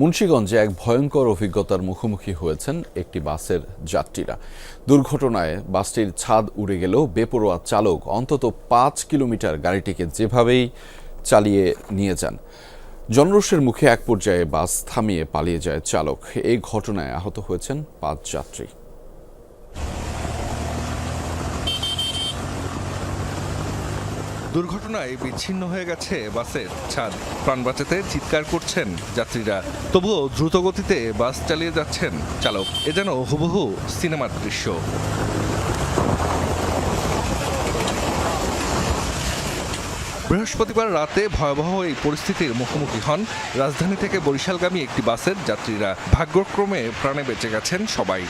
মুন্সিগঞ্জে এক ভয়ঙ্কর অভিজ্ঞতার মুখোমুখি হয়েছেন একটি বাসের যাত্রীরা। দুর্ঘটনায় বাসটির ছাদ উড়ে গেলেও বেপরোয়া চালক অন্তত ৫ কিলোমিটার গাড়িটিকে যেভাবেই চালিয়ে নিয়ে যান। জনরোষের মুখে এক পর্যায়ে বাস থামিয়ে পালিয়ে যায় চালক। এই ঘটনায় আহত হয়েছেন ৫ যাত্রী। দুর্ঘটনায় বিচ্ছিন্ন হয়ে গেছে বাসের ছাদ। প্রাণ বাঁচাতে চিৎকার করছেন যাত্রীরা, তবুও দ্রুত গতিতে বাস চালিয়ে যাচ্ছেন চালক। এ যেন হুবহু সিনেমার দৃশ্য। বৃহস্পতিবার রাতে ভয়াবহ এই পরিস্থিতির মুখোমুখি হন রাজধানী থেকে বরিশালগামী একটি বাসের যাত্রীরা। ভাগ্যক্রমে প্রাণে বেঁচে গেছেন সবাই।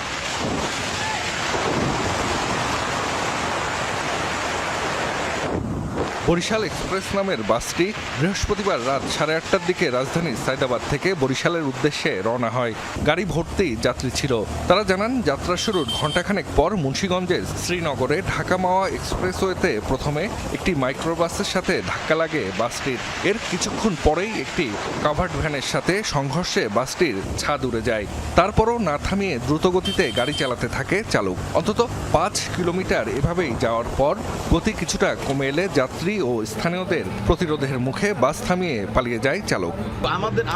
বরিশাল এক্সপ্রেস নামের বাসটি বৃহস্পতিবার রাত 8:30টার দিকে রাজধানীর সায়দাবাদ থেকে বরিশালের উদ্দেশ্যে রওনা হয়। গাড়ি ভর্তি যাত্রী ছিল। তারা জানান, যাত্রা শুরুর ঘণ্টাখানেক পর মুন্সিগঞ্জের শ্রীনগরে ঢাকা মাওয়া এক্সপ্রেসওয়েতে প্রথমে একটি মাইক্রোবাসের সাথে ধাক্কা লাগে বাসটির। এর কিছুক্ষণ পরেই একটি কাভার্ড ভ্যানের সাথে সংঘর্ষে বাসটির ছাদ উড়ে যায়। তারপরও না থামিয়ে দ্রুতগতিতে গাড়ি চালাতে থাকে চালক। অন্তত ৫ কিলোমিটার এভাবেই যাওয়ার পর গতি কিছুটা কমে এলে যাত্রী ও স্থানীয়দের প্রতিরোধের মুখে বাস থামিয়ে পালিয়ে যায় চালক।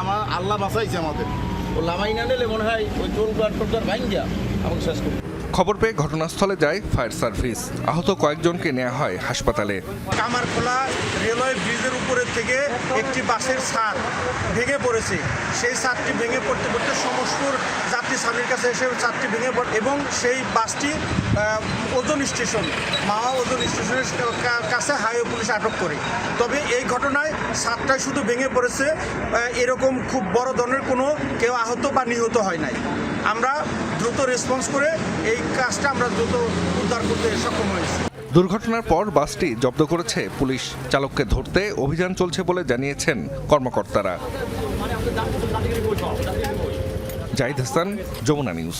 আমার আল্লাহ বাঁচাইছে আমাদের। ও লামাই না নিলে মনে হয় ওই টোলগার ভাঙ্গা আমাকে শেষ করবে। খবর পেয়ে ঘটনাস্থলে যায় ফায়ার সার্ভিস। আহত কয়েকজনকে নেওয়া হয় হাসপাতালে। কামারখোলা রেলওয়ে ব্রিজের উপরের থেকে একটি বাসের ছাদ ভেঙে পড়েছে। সেই ছাদটি ভেঙে পড়তে পড়তে সমস্পুর যাত্রী ছাদের কাছে এসে ছাদটি ভেঙে পড়ে এবং সেই বাসটি ওজন স্টেশন মাওয়া ওজন স্টেশনের কাছে হাইওয়ে পুলিশ আটক করে। তবে এই ঘটনায় ছাদটাই শুধু ভেঙে পড়েছে, এরকম খুব বড় ধরনের কোনো কেউ আহত বা নিহত হয় নাই। আমরা দ্রুত রেসপন্স করে এই কাজটা আমরা দ্রুত উদ্ধার করতে সক্ষম হয়েছি। দুর্ঘটনার পর বাসটি জব্দ করেছে পুলিশ। চালককে ধরতে অভিযান চলছে বলে জানিয়েছেন কর্মকর্তারা। জাহিদ হাসান, যমুনা নিউজ।